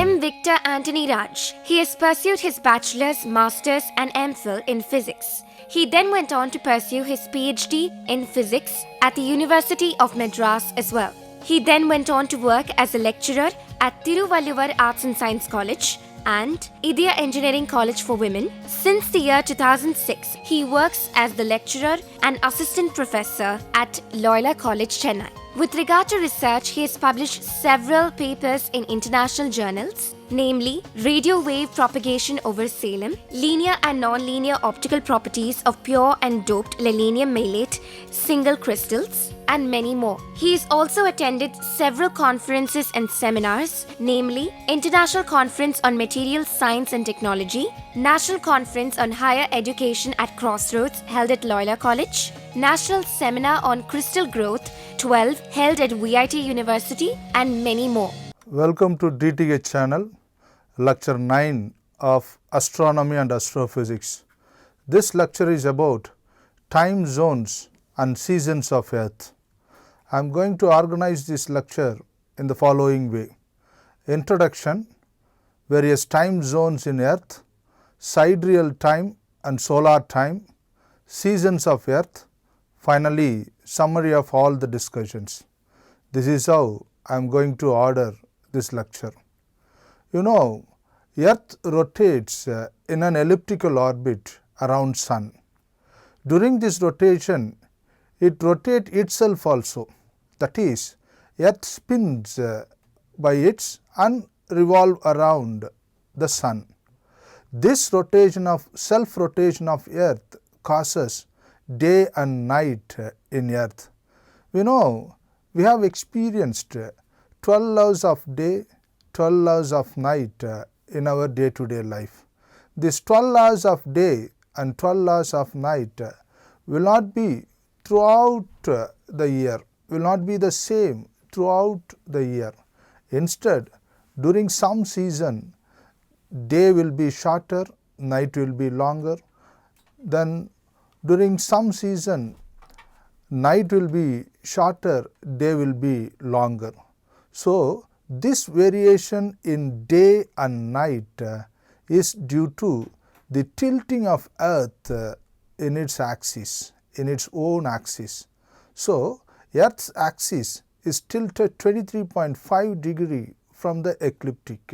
M. Victor Anthony Raj. He has pursued his bachelor's, master's, and MPhil in physics. He then went on to pursue his PhD in physics at the University of Madras as well. He then went on to work as a lecturer at Tiruvalluvar Arts and Science College and Idya Engineering College for Women. Since the year 2006, he works as the lecturer and assistant professor at Loyola College, Chennai. With regard to research, he has published several papers in international journals, namely Radio Wave Propagation over Salem, Linear and Non-Linear Optical Properties of Pure and Doped Selenium Malate Single Crystals, and many more. He has also attended several conferences and seminars, namely International Conference on Materials Science and Technology, National Conference on Higher Education at Crossroads held at Loyola College, National Seminar on Crystal Growth 12 held at VIT University, and many more. Welcome to DTH channel, lecture 9 of Astronomy and Astrophysics. This lecture is about time zones and seasons of Earth. I am going to organize this lecture in the following way: introduction, various time zones in Earth, sidereal time and solar time, seasons of Earth, finally summary of all the discussions. This is how I am going to order this lecture. You know, Earth rotates in an elliptical orbit around Sun. During this rotation, it rotates itself also. That is, Earth spins by its and revolves around the Sun. This rotation of self-rotation of Earth causes day and night in Earth. We know we have experienced 12 hours of day, 12 hours of night in our day-to-day life. This 12 hours of day and 12 hours of night will not be throughout the year, will not be the same throughout the year. Instead, during some season, day will be shorter, night will be longer. Then during some season, night will be shorter, day will be longer. So, this variation in day and night is due to the tilting of Earth in its axis, in its own axis. So, Earth's axis is tilted 23.5 degree from the ecliptic.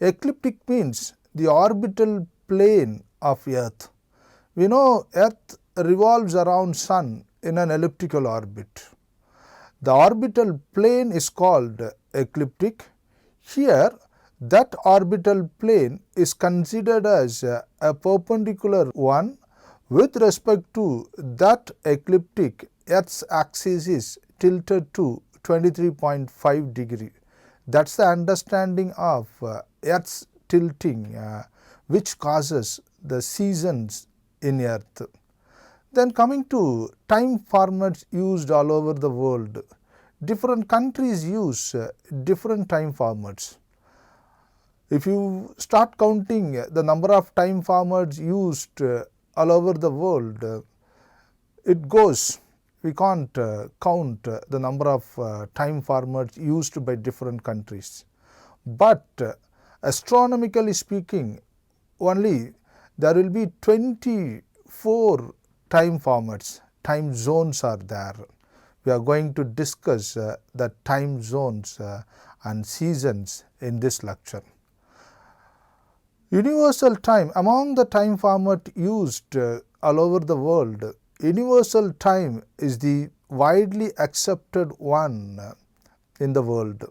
Ecliptic means the orbital plane of Earth. We know Earth revolves around Sun in an elliptical orbit. The orbital plane is called ecliptic. Here, that orbital plane is considered as a perpendicular one. With respect to that ecliptic, Earth's axis is tilted to 23.5 degree. That is the understanding of Earth's tilting which causes the seasons in Earth. Then coming to time formats used all over the world. Different countries use different time formats. If you start counting the number of time formats used all over the world, it goes. We can't count the number of time formats used by different countries. But astronomically speaking, only there will be 24 time formats, time zones are there. We are going to discuss the time zones and seasons in this lecture. Universal time, among the time format used all over the world, universal time is the widely accepted one in the world.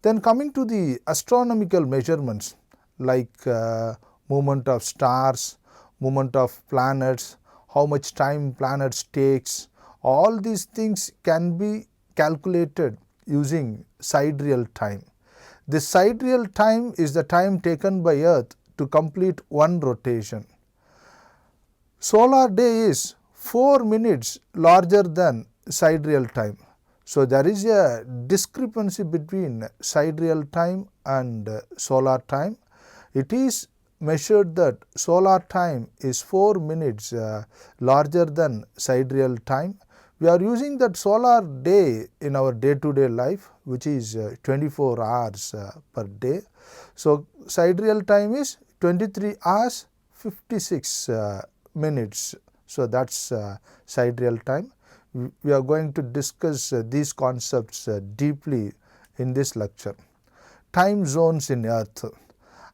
Then coming to the astronomical measurements like movement of stars, movement of planets, how much time planets takes, all these things can be calculated using sidereal time. This sidereal time is the time taken by Earth to complete one rotation. Solar day is 4 minutes larger than sidereal time. So, there is a discrepancy between sidereal time and solar time. It is measured that solar time is 4 minutes larger than sidereal time, We are using that solar day in our day-to-day life, which is 24 hours per day. So sidereal time is 23 hours 56 minutes. So that's sidereal time. We are going to discuss these concepts deeply in this lecture. Time zones in Earth.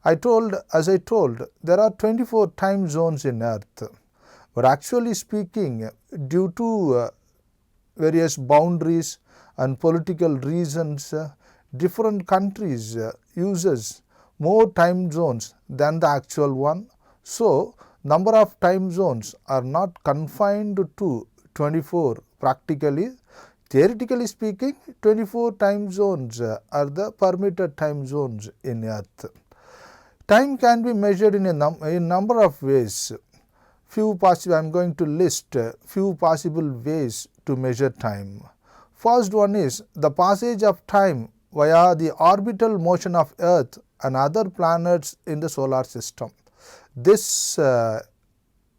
As I told, there are 24 time zones in Earth. But actually speaking, due to various boundaries and political reasons, different countries uses more time zones than the actual one. So number of time zones are not confined to 24 practically. Theoretically speaking, 24 time zones are the permitted time zones in Earth. Time can be measured in a number of ways. I am going to list few possible ways to measure time. First one is the passage of time via the orbital motion of Earth and other planets in the solar system. This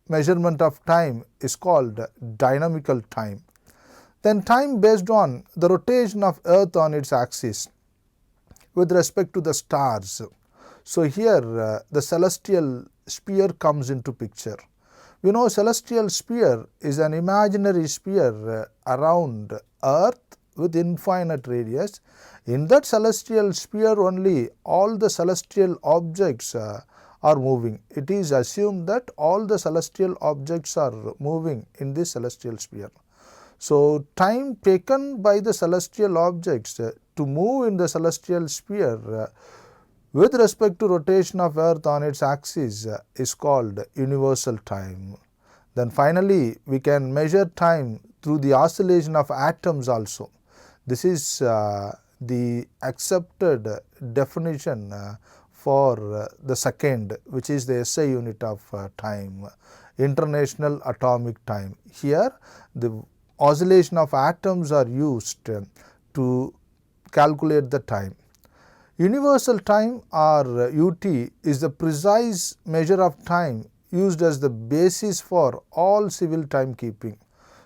measurement of time is called dynamical time. Then time based on the rotation of Earth on its axis with respect to the stars. So here the celestial sphere comes into picture. We know celestial sphere is an imaginary sphere around Earth with infinite radius. In that celestial sphere only all the celestial objects are moving. It is assumed that all the celestial objects are moving in this celestial sphere. So time taken by the celestial objects to move in the celestial sphere with respect to rotation of Earth on its axis is called universal time. Then finally, we can measure time through the oscillation of atoms also. This is the accepted definition for the second, which is the SI unit of time, International Atomic Time. Here, the oscillation of atoms are used to calculate the time. Universal time or UT is the precise measure of time used as the basis for all civil timekeeping.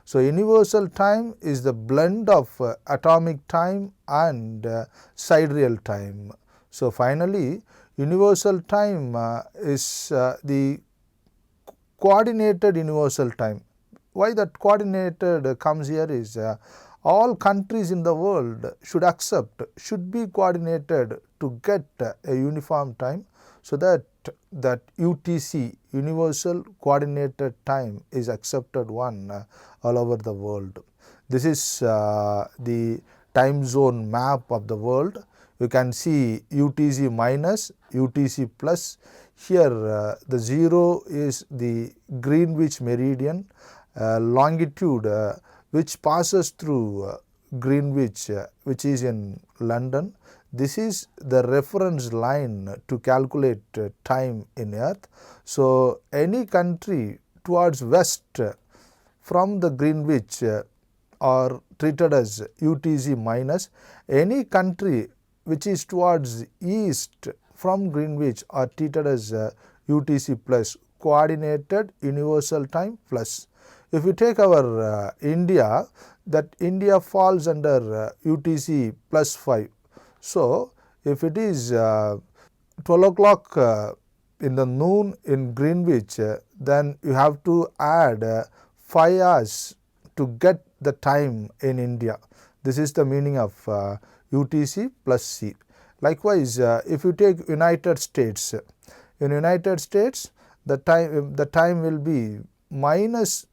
So universal time is the blend of atomic time and sidereal time. So finally, universal time is the coordinated universal time. Why that coordinated comes here is all countries in the world should be coordinated to get a uniform time, so that UTC, universal coordinated time, is accepted one all over the world. This is the time zone map of the world. You can see UTC minus, UTC plus. Here the 0 is the Greenwich meridian, longitude which passes through Greenwich, which is in London. This is the reference line to calculate time in Earth. So any country towards west from the Greenwich are treated as UTC minus. Any country which is towards east from Greenwich are treated as UTC plus, coordinated universal time plus. If we take our India, that India falls under UTC plus 5. So if it is 12 o'clock in the noon in Greenwich, then you have to add 5 hours to get the time in India. This is the meaning of UTC plus C. Likewise, if you take United States, in United States the time will be minus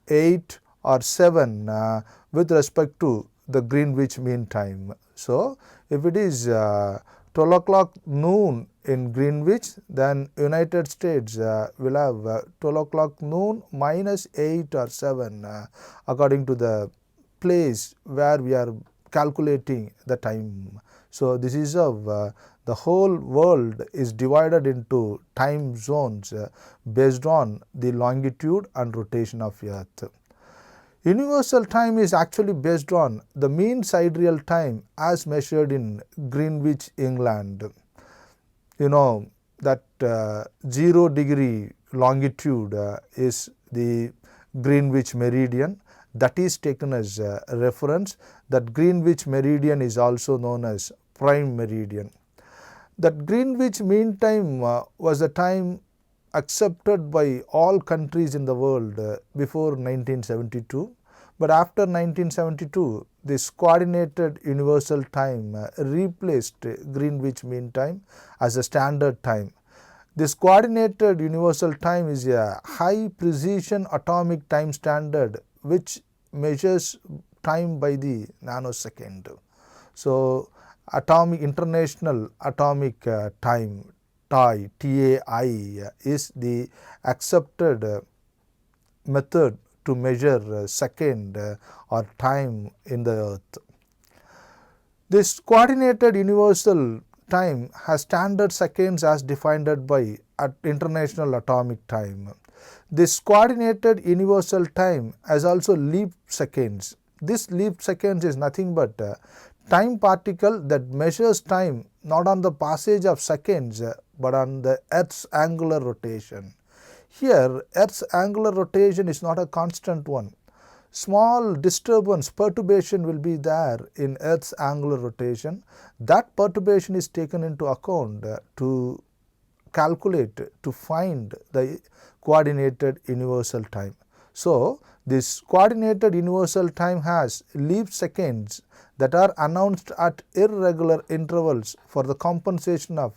8 or 7 with respect to the Greenwich mean time. So if it is 12 o'clock noon in Greenwich, then United States will have 12 o'clock noon minus 8 or 7 according to the place where we are calculating the time. So this is how the whole world is divided into time zones based on the longitude and rotation of Earth. Universal time is actually based on the mean sidereal time as measured in Greenwich, England. You know that 0 degree longitude is the Greenwich meridian, that is taken as a reference. That Greenwich meridian is also known as prime meridian. That Greenwich mean time was a time accepted by all countries in the world before 1972, but after 1972 this coordinated universal time replaced Greenwich mean time as a standard time. This coordinated universal time is a high precision atomic time standard which measures time by the nanosecond. So International Atomic Time, TAI, is the accepted method to measure second or time in the earth. This coordinated universal time has standard seconds as defined by International Atomic Time. This coordinated universal time has also leap seconds. This leap seconds is nothing but a time particle that measures time not on the passage of seconds but on the Earth's angular rotation. Here Earth's angular rotation is not a constant one. Small disturbance, perturbation will be there in Earth's angular rotation. That perturbation is taken into account to calculate, to find the coordinated universal time. So this coordinated universal time has leap seconds that are announced at irregular intervals for the compensation of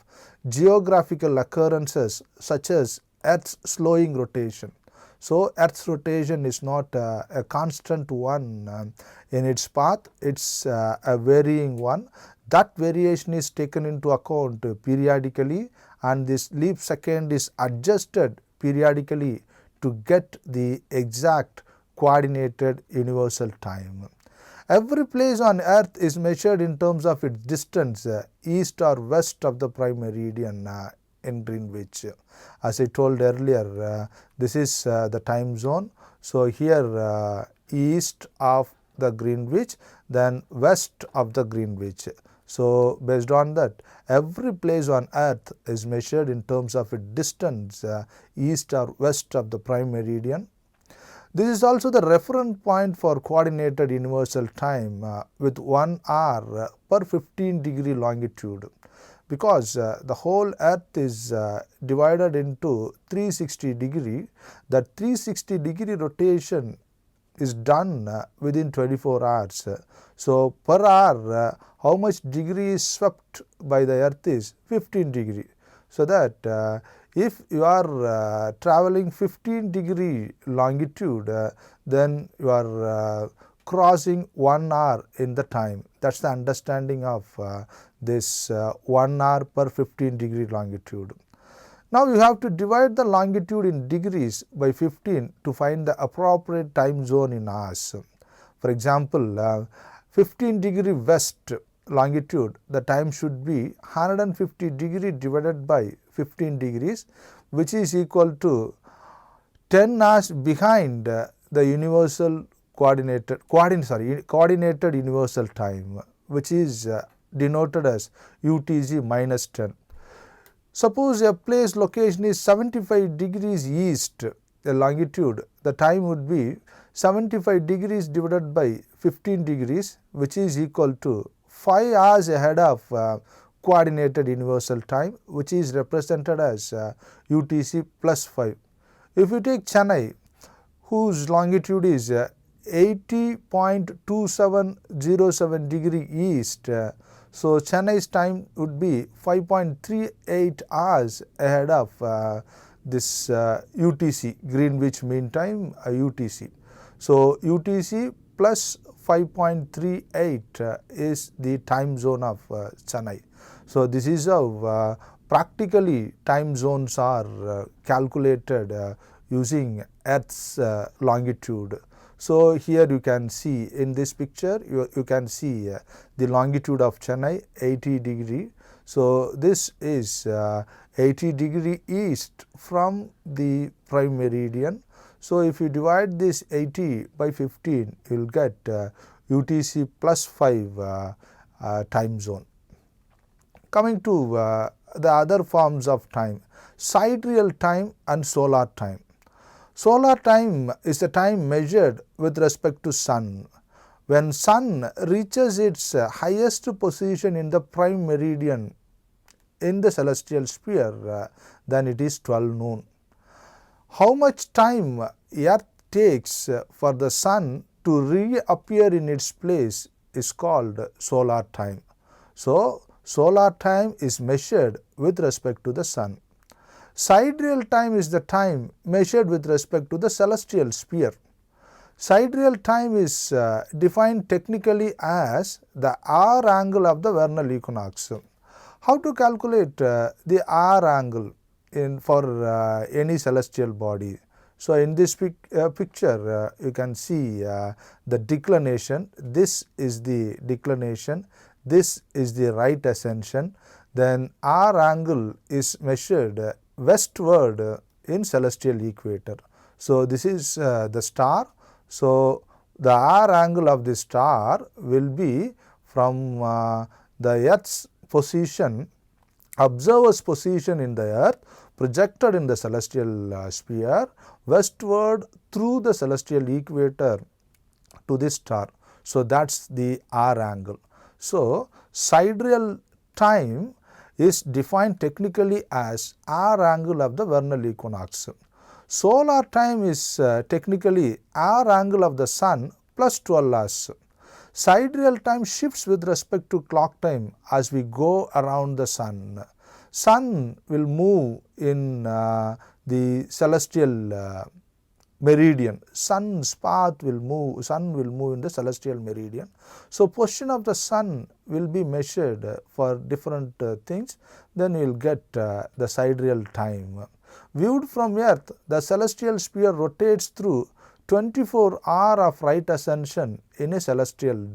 geographical occurrences such as Earth's slowing rotation. So Earth's rotation is not a constant one in its path, it's a varying one. That variation is taken into account periodically, and this leap second is adjusted periodically to get the exact coordinated universal time. Every place on Earth is measured in terms of its distance east or west of the prime meridian in Greenwich. As I told earlier, this is the time zone. So here east of the Greenwich, then west of the Greenwich. So based on that, every place on Earth is measured in terms of its distance east or west of the prime meridian. This is also the reference point for coordinated universal time with 1 hour per 15 degree longitude. Because the whole Earth is divided into 360 degree, that 360 degree rotation is done within 24 hours. So per hour how much degree is swept by the Earth is 15 degree. So that if you are traveling 15 degree longitude, then you are crossing 1 hour in the time. That's the understanding of this 1 hour per 15 degree longitude. Now you have to divide the longitude in degrees by 15 to find the appropriate time zone in hours. For example, 15 degree west longitude, the time should be 150 degree divided by 15 degrees, which is equal to 10 hours behind the universal coordinated universal time, which is denoted as UTC minus 10. Suppose a place location is 75 degrees east, the longitude, the time would be 75 degrees divided by 15 degrees, which is equal to 5 hours ahead of coordinated universal time, which is represented as UTC plus 5. If you take Chennai, whose longitude is 80.2707 degree east, so Chennai's time would be 5.38 hours ahead of this UTC, Greenwich Mean Time, UTC. So UTC plus 5.38 is the time zone of Chennai. So this is how practically time zones are calculated using Earth's longitude. So here you can see in this picture, you can see the longitude of Chennai 80 degree. So this is 80 degree east from the prime meridian. So if you divide this 80 by 15, you will get UTC plus 5 time zone. Coming to the other forms of time, sidereal time and solar time. Solar time is the time measured with respect to sun. When sun reaches its highest position in the prime meridian in the celestial sphere, then it is 12 noon. How much time Earth takes for the sun to reappear in its place is called solar time. So, solar time is measured with respect to the sun. Sidereal time is the time measured with respect to the celestial sphere. Sidereal time is defined technically as the hour angle of the vernal equinox. How to calculate the hour angle for any celestial body? So, in this picture you can see the declination. This is the declination, this is the right ascension. Then hour angle is measured westward in celestial equator. So, this is the star. So, the hour angle of the star will be from the Earth's position, observer's position in the Earth, projected in the celestial sphere westward through the celestial equator to the star. So, that is the hour angle. So, sidereal time is defined technically as hour angle of the vernal equinox. Solar time is technically hour angle of the sun plus 12 hours. Sidereal time shifts with respect to clock time as we go around the sun. Sun will move in the celestial meridian. Sun's path will move, sun will move in the celestial meridian. So, position of the sun will be measured for different things, then you will get the sidereal time. Viewed from Earth, the celestial sphere rotates through 24 hours of right ascension in a sidereal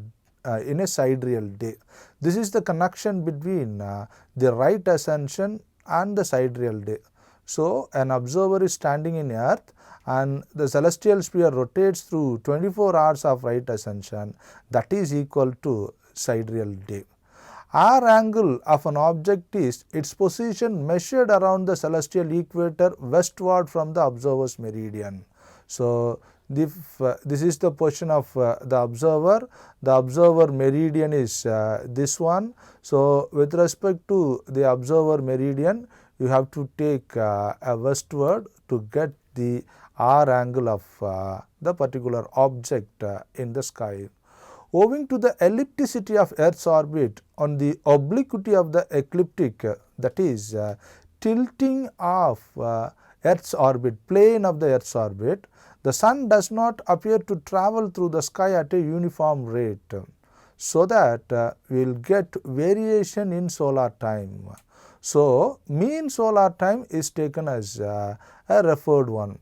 day. This is the connection between the right ascension and the sidereal day. So, an observer is standing in Earth and the celestial sphere rotates through 24 hours of right ascension, that is equal to sidereal day. Hour angle of an object is its position measured around the celestial equator westward from the observer's meridian. So, if this is the position of the observer meridian is this one. So, with respect to the observer meridian, you have to take a westward to get the hour angle of the particular object in the sky. Owing to the ellipticity of Earth's orbit on the obliquity of the ecliptic, that is tilting of Earth's orbit, plane of the Earth's orbit, the sun does not appear to travel through the sky at a uniform rate, so that we will get variation in solar time. So, mean solar time is taken as a referred one,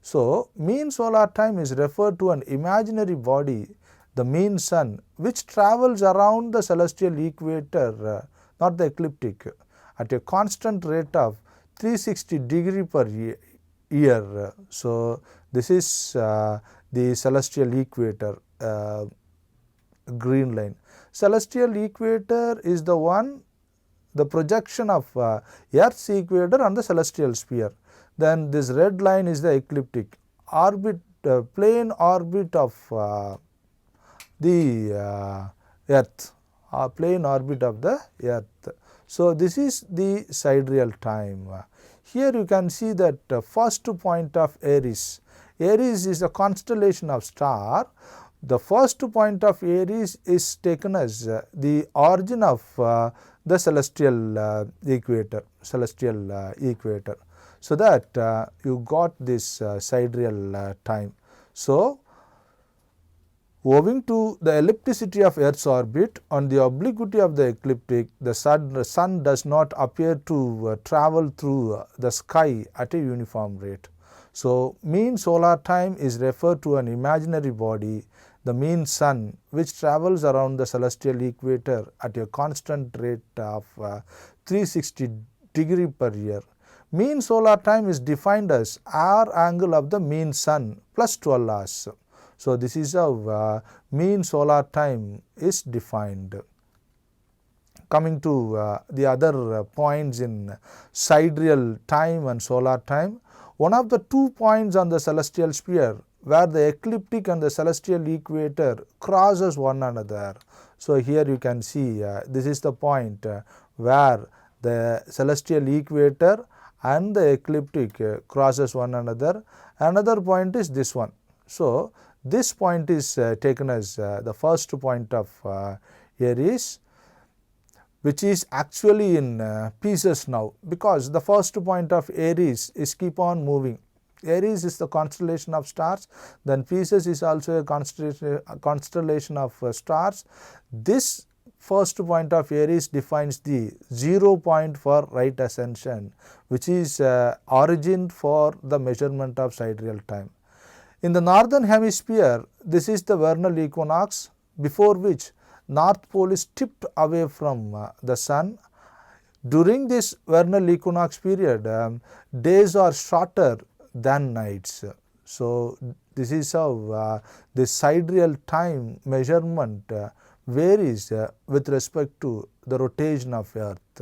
So, mean solar time is referred to an imaginary body, the mean sun, which travels around the celestial equator, not the ecliptic, at a constant rate of 360 degree per year. So, this is the celestial equator, green line. Celestial equator is the one, the projection of Earth's equator on the celestial sphere. Then this red line is the ecliptic orbit, plane orbit of the Earth, plane orbit of the Earth. So, this is the sidereal time. Here you can see that first point of Aries. Aries is a constellation of star. The first point of Aries is taken as the origin of the celestial equator, so that you got this sidereal time. So, owing to the ellipticity of Earth's orbit on the obliquity of the ecliptic, the sun does not appear to travel through the sky at a uniform rate. So, mean solar time is referred to an imaginary body, the mean sun, which travels around the celestial equator at a constant rate of 360 degree per year. Mean solar time is defined as hour angle of the mean sun plus 12 hours. So, this is how mean solar time is defined. Coming to the other points in sidereal time and solar time. one of the 2 points on the celestial sphere where the ecliptic and the celestial equator crosses one another. So here you can see this is the point where the celestial equator and the ecliptic crosses one another. Another point is this one. So this point is taken as the first point of Aries, which is actually in pieces now, because the first point of Aries is keep on moving. Aries is the constellation of stars, then Pisces is also a constellation of stars. This first point of Aries defines the 0 point for right ascension, which is origin for the measurement of sidereal time. In the northern hemisphere, this is the vernal equinox, before which North Pole is tipped away from the sun. During this vernal equinox period, days are shorter than nights. So this is how the sidereal time measurement varies with respect to the rotation of Earth.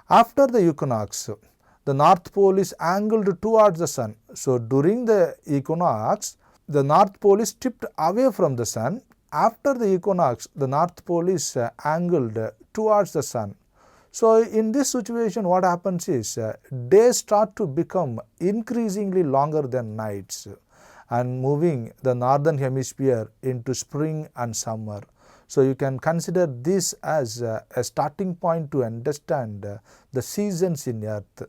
After the equinox, the North Pole is angled towards the sun. So during the equinox, the North Pole is tipped away from the sun. After the equinox, the North Pole is angled towards the sun. So in this situation, what happens is days start to become increasingly longer than nights and moving the northern hemisphere into spring and summer. So you can consider this as a starting point to understand the seasons in Earth.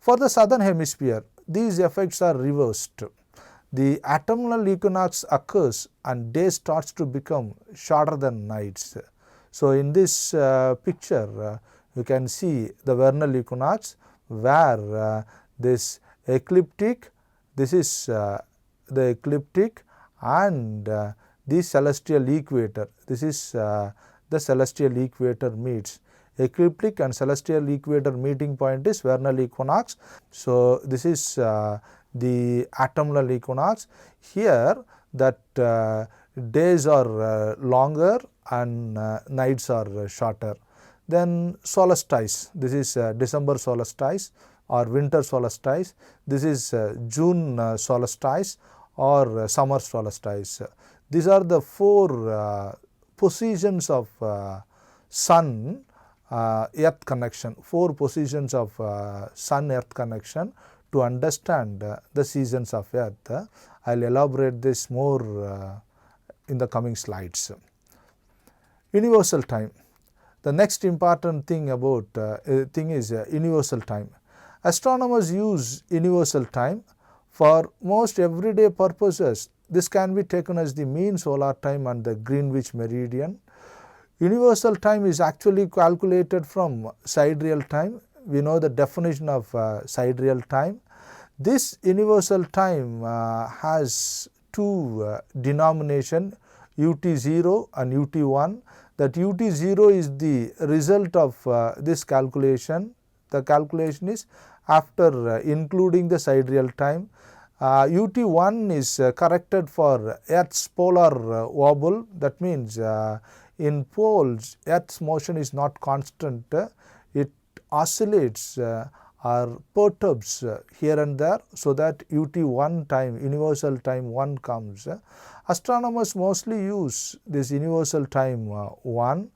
For the southern hemisphere, these effects are reversed. The autumnal equinox occurs and day starts to become shorter than nights. So in this picture, you can see the vernal equinox where this ecliptic, this is the ecliptic, and the celestial equator, this is the celestial equator meets. Ecliptic and celestial equator meeting point is vernal equinox. So this is the autumnal equinox. Here that days are longer and nights are shorter. Then solstice, this is December solstice or winter solstice. This is June solstice or summer solstice. These are the 4 positions of sun earth connection, 4 positions of sun earth connection to understand the seasons of Earth. I will elaborate this more in the coming slides. Universal time. The next important thing about is universal time. Astronomers use universal time for most everyday purposes. This can be taken as the mean solar time and the Greenwich meridian. Universal time is actually calculated from sidereal time. We know the definition of sidereal time. This universal time has 2 denomination, UT0 and UT1. That UT0 is the result of this calculation. The calculation is after including the sidereal time. UT1 is corrected for Earth's polar wobble. That means in poles, Earth's motion is not constant. It oscillates or perturbs here and there, so that UT1 time, universal time 1 comes. Astronomers mostly use this universal time 1.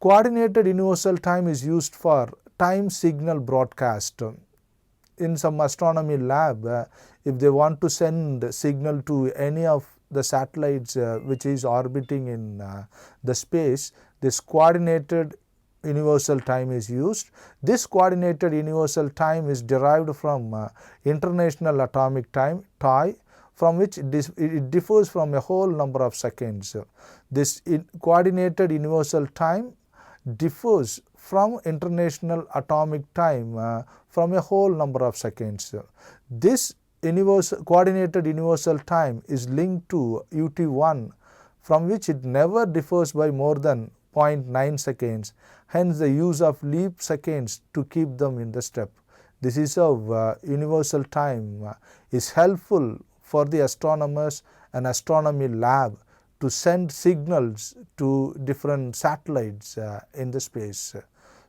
Coordinated universal time is used for time signal broadcast. In some astronomy lab, if they want to send signal to any of the satellites which is orbiting in the space, this coordinated universal time is used. This coordinated universal time is derived from International Atomic Time, TOI, from which it differs from a whole number of seconds. This coordinated universal time differs from International Atomic Time from a whole number of seconds. This coordinated universal time is linked to UT1, from which it never differs by more than 0.9 seconds, hence the use of leap seconds to keep them in the step. This is how universal time is helpful for the astronomers and astronomy lab to send signals to different satellites in the space.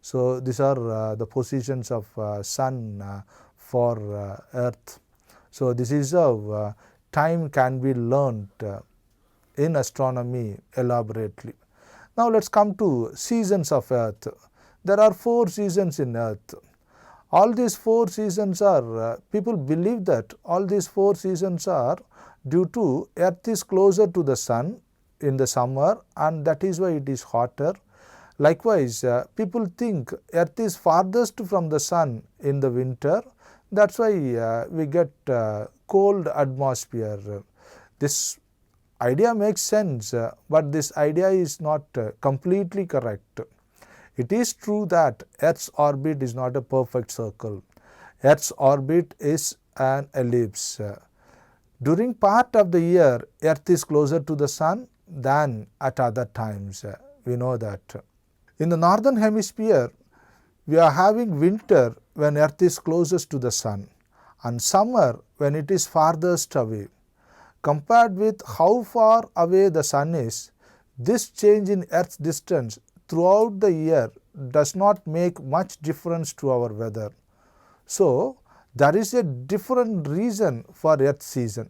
So these are the positions of sun for Earth. So this is how time can be learnt in astronomy elaborately. Now let's come to seasons of Earth. There are 4 seasons in Earth. All these 4 seasons are, people believe that all these 4 seasons are due to Earth is closer to the Sun in the summer, and that is why it is hotter. Likewise, people think Earth is farthest from the Sun in the winter. That is why we get cold atmosphere. This idea makes sense, but this idea is not completely correct. It is true that Earth's orbit is not a perfect circle. Earth's orbit is an ellipse. During part of the year, Earth is closer to the Sun than at other times. We know that. In the northern hemisphere, we are having winter when Earth is closest to the Sun, and summer when it is farthest away. Compared with how far away the Sun is, this change in Earth's distance throughout the year does not make much difference to our weather. So, there is a different reason for Earth season.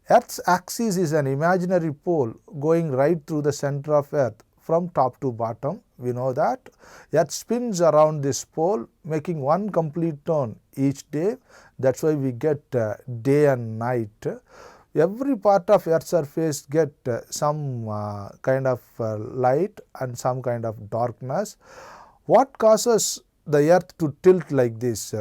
Earth's axis is an imaginary pole going right through the center of Earth from top to bottom. We know that. Earth spins around this pole, making one complete turn each day. That is why we get day and night. Every part of Earth's surface get some kind of light and some kind of darkness. What causes the Earth to tilt like this?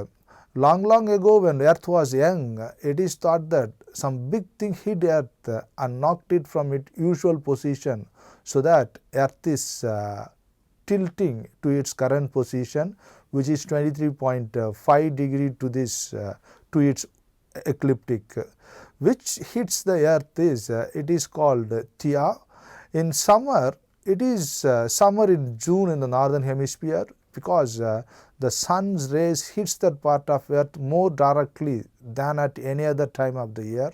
Long ago, when Earth was young, it is thought that some big thing hit Earth and knocked it from its usual position, so that Earth is tilting to its current position, which is 23.5 degree to this to its ecliptic. Which hits the Earth is it is called Thea. In summer, it is summer in June in the northern hemisphere, because the sun's rays hits that part of Earth more directly than at any other time of the year.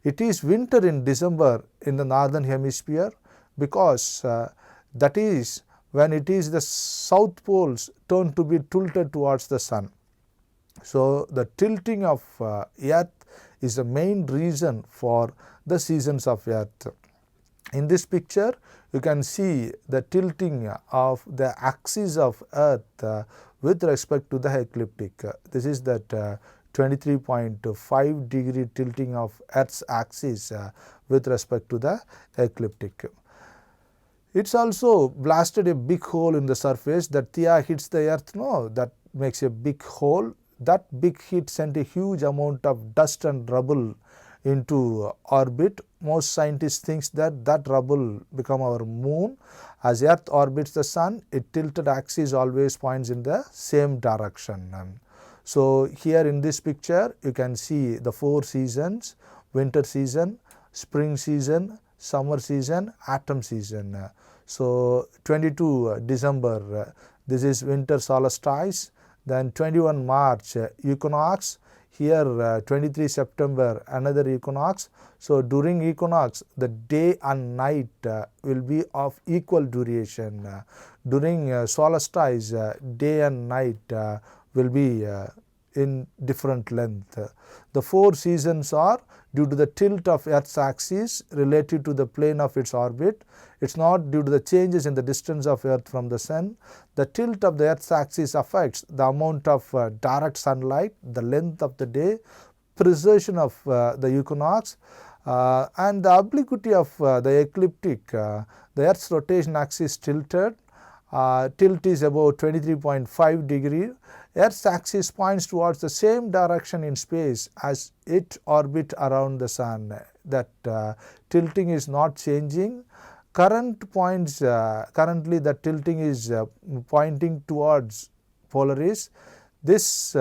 It is winter in December in the northern hemisphere, because that is when it is the south poles turn to be tilted towards the Sun. So the tilting of Earth is the main reason for the seasons of Earth. In this picture, you can see the tilting of the axis of Earth with respect to the ecliptic. This is that 23.5 degree tilting of Earth's axis with respect to the ecliptic. It's also blasted a big hole in the surface. That Thea hits the Earth, no, that makes a big hole. That big hit sent a huge amount of dust and rubble into orbit. Most scientists think that rubble become our moon. As Earth orbits the Sun, its tilted axis always points in the same direction. So here in this picture, you can see the 4 seasons: winter season, spring season, summer season, autumn season. So 22 December, this is winter solstice. Then 21 March, equinox. Here 23 September, another equinox. So during equinox, the day and night will be of equal duration. During solstice, day and night will be in different length. The 4 seasons are due to the tilt of Earth's axis relative to the plane of its orbit. It is not due to the changes in the distance of Earth from the Sun. The tilt of the Earth's axis affects the amount of direct sunlight, the length of the day, precession of the equinox, and the obliquity of the ecliptic. The Earth's rotation axis tilted. Tilt is about 23.5 degree. Earth's axis points towards the same direction in space as it orbits around the Sun. That tilting is not changing. Currently the tilting is pointing towards Polaris. This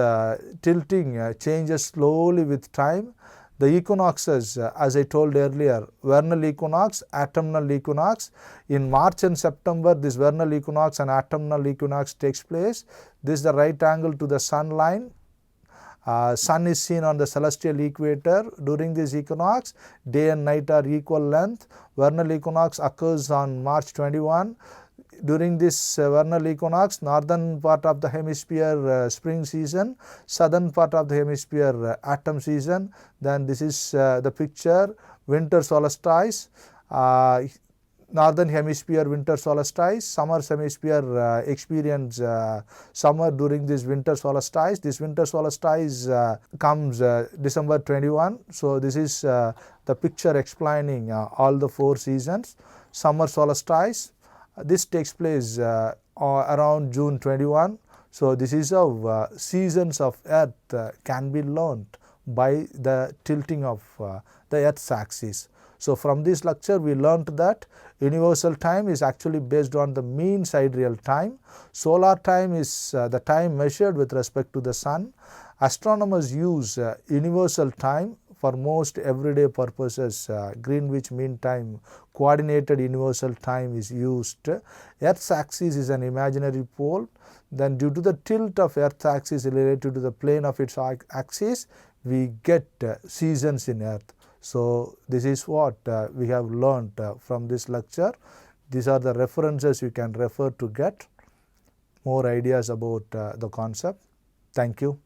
tilting changes slowly with time. The equinoxes, as I told earlier, vernal equinox, autumnal equinox. In March and September, this vernal equinox and autumnal equinox takes place. This is the right angle to the Sun line. Sun is seen on the celestial equator. During this equinox, day and night are equal length. Vernal equinox occurs on March 21. during this vernal equinox, northern part of the hemisphere spring season, southern part of the hemisphere autumn season. Then this is the picture winter solstice, northern hemisphere winter solstice, summer hemisphere experience summer during this winter solstice. This winter solstice comes December 21. So this is the picture explaining all the 4 seasons. Summer solstice, this takes place around June 21. So this is how seasons of earth can be learnt by the tilting of the earth's axis. So from this lecture we learnt that universal time is actually based on the mean sidereal time. Solar time is the time measured with respect to the sun. Astronomers use universal time for most everyday purposes. Greenwich Mean Time, coordinated universal time is used. Earth's axis is an imaginary pole. Then due to the tilt of Earth's axis related to the plane of its axis, we get seasons in Earth. So this is what we have learnt from this lecture. These are the references you can refer to get more ideas about the concept. Thank you.